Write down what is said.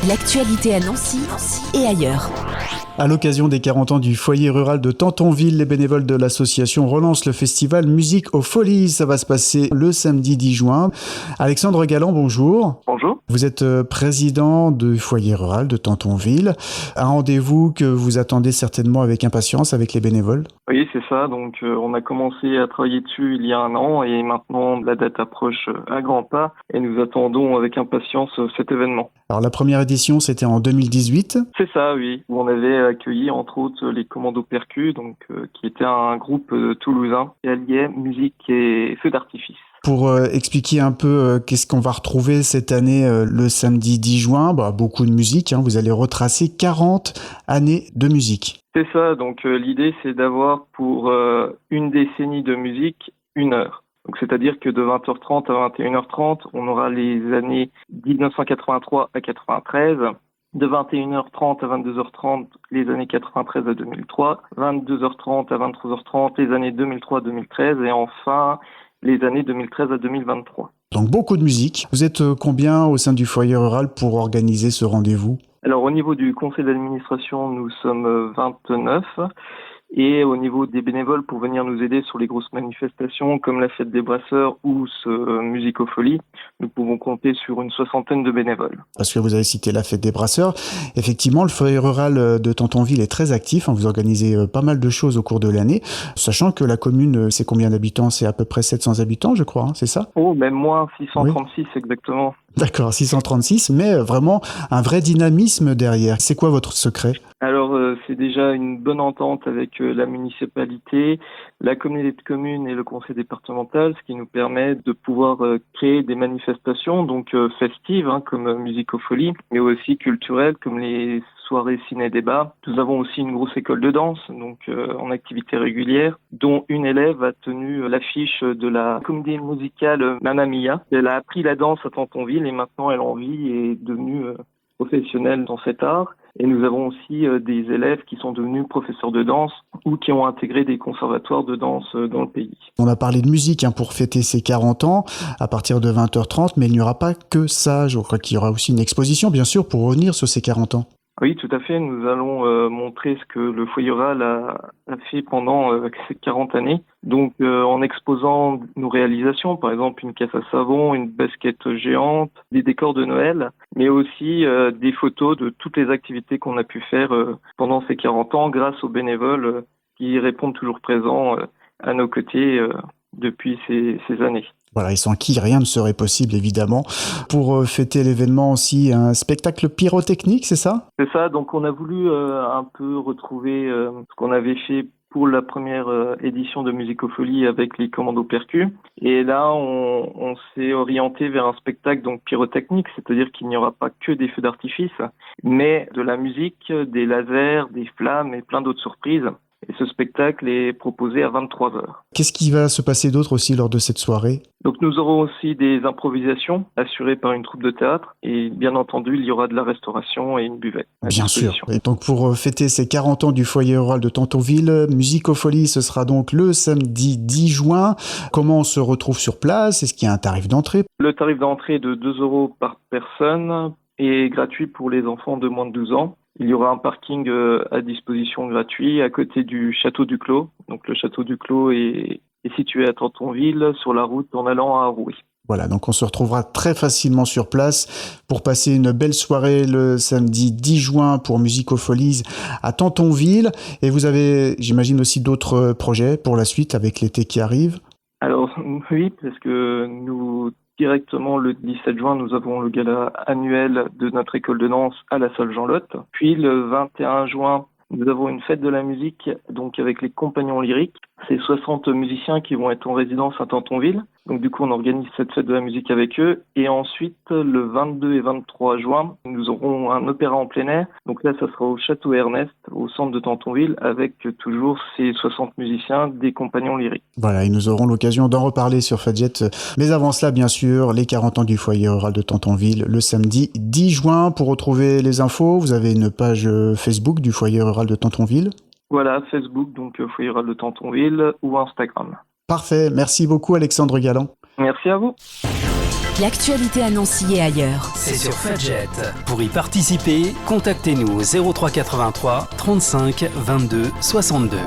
L'actualité à Nancy et ailleurs. À l'occasion des 40 ans du foyer rural de Tamptonville, les bénévoles de l'association relancent le festival Musique aux Folies. Ça va se passer le samedi 10 juin. Alexandre Galland, bonjour. Bonjour. Vous êtes président du foyer rural de Tamptonville. Un rendez-vous que vous attendez certainement avec impatience avec les bénévoles. Oui, c'est ça. Donc, on a commencé à travailler dessus il y a 1 an et maintenant la date approche à grands pas et nous attendons avec impatience cet événement. Alors, la première édition, c'était en 2018. C'est ça, oui, où on avait accueilli entre autres les Commandos Percus, donc qui était un groupe toulousain qui alliait musique et feux d'artifice. Pour expliquer un peu qu'est-ce qu'on va retrouver cette année le samedi 10 juin, beaucoup de musique, vous allez retracer 40 années de musique. C'est ça, donc l'idée c'est d'avoir pour une décennie de musique 1 heure. Donc c'est-à-dire que de 20h30 à 21h30, on aura les années 1983 à 93, de 21h30 à 22h30, les années 93 à 2003, 22h30 à 23h30, les années 2003-2013 et enfin les années 2013 à 2023. Donc beaucoup de musique. Vous êtes combien au sein du foyer rural pour organiser ce rendez-vous ? Alors au niveau du conseil d'administration, nous sommes 29 et au niveau des bénévoles pour venir nous aider sur les grosses manifestations comme la fête des brasseurs ou ce Musique aux Folies, nous pouvons compter sur une 60aine de bénévoles. Parce que vous avez cité la fête des brasseurs. Effectivement, le foyer rural de Tamptonville est très actif. Vous organisez pas mal de choses au cours de l'année, sachant que la commune, c'est combien d'habitants ? C'est à peu près 700 habitants, je crois, c'est ça ? Oh, même moins, 636 oui. Exactement. D'accord, 636, mais vraiment un vrai dynamisme derrière. C'est quoi votre secret ? Alors, c'est déjà une bonne entente avec la municipalité, la communauté de communes et le conseil départemental, ce qui nous permet de pouvoir créer des manifestations, donc festives, comme Musique aux Folies, mais aussi culturelles, comme les soirées ciné-débat. Nous avons aussi une grosse école de danse, donc en activité régulière, dont une élève a tenu l'affiche de la comédie musicale Mamma Mia. Elle a appris la danse à Tamptonville et maintenant elle en vit et est devenue professionnelle dans cet art. Et nous avons aussi des élèves qui sont devenus professeurs de danse ou qui ont intégré des conservatoires de danse dans le pays. On a parlé de musique pour fêter ses 40 ans à partir de 20h30, mais il n'y aura pas que ça. Je crois qu'il y aura aussi une exposition, bien sûr, pour revenir sur ces 40 ans. Oui, tout à fait. Nous allons montrer ce que le foyer rural a fait pendant ces 40 années. Donc, en exposant nos réalisations, par exemple une caisse à savon, une basket géante, des décors de Noël, mais aussi des photos de toutes les activités qu'on a pu faire pendant ces 40 ans grâce aux bénévoles qui répondent toujours présents à nos côtés depuis ces années. Voilà, et sans qui rien ne serait possible, évidemment. Pour fêter l'événement aussi, un spectacle pyrotechnique, c'est ça ? C'est ça, donc on a voulu un peu retrouver ce qu'on avait fait pour la première édition de Musique aux Folies avec les Commandos Percus. Et là, on s'est orienté vers un spectacle donc pyrotechnique, c'est-à-dire qu'il n'y aura pas que des feux d'artifice, mais de la musique, des lasers, des flammes et plein d'autres surprises. Et ce spectacle est proposé à 23h. Qu'est-ce qui va se passer d'autre aussi lors de cette soirée ? Donc nous aurons aussi des improvisations assurées par une troupe de théâtre et bien entendu il y aura de la restauration et une buvette. Bien sûr. Et donc pour fêter ces 40 ans du foyer rural de Tamptonville, Musique aux Folies, ce sera donc le samedi 10 juin. Comment on se retrouve sur place ? Est-ce qu'il y a un tarif d'entrée ? Le tarif d'entrée est de 2 € par personne et gratuit pour les enfants de moins de 12 ans. Il y aura un parking à disposition gratuit à côté du Château du Clos. Donc le Château du Clos est situé à Tamptonville sur la route en allant à Arouet. Voilà, donc on se retrouvera très facilement sur place pour passer une belle soirée le samedi 10 juin pour Musique aux Folies à Tamptonville. Et vous avez, j'imagine, aussi d'autres projets pour la suite avec l'été qui arrive ? Alors oui, parce que nous... Directement le 17 juin, nous avons le gala annuel de notre école de danse à la salle Jean-Lotte. Puis le 21 juin, nous avons une fête de la musique, donc avec les compagnons lyriques. C'est 60 musiciens qui vont être en résidence à Tamptonville. Donc du coup, on organise cette fête de la musique avec eux. Et ensuite, le 22 et 23 juin, nous aurons un opéra en plein air. Donc là, ça sera au Château Ernest, au centre de Tamptonville, avec toujours ces 60 musiciens des compagnons lyriques. Voilà, et nous aurons l'occasion d'en reparler sur Fadjet. Mais avant cela, bien sûr, les 40 ans du foyer rural de Tamptonville, le samedi 10 juin. Pour retrouver les infos, vous avez une page Facebook du foyer rural de Tamptonville. Voilà, Facebook, donc foyer rural de Tamptonville, ou Instagram. Parfait, merci beaucoup Alexandre Galland. Merci à vous. L'actualité à Nancy et ailleurs. C'est sur Fadjet. Pour y participer, contactez-nous au 03 83 35 22 62.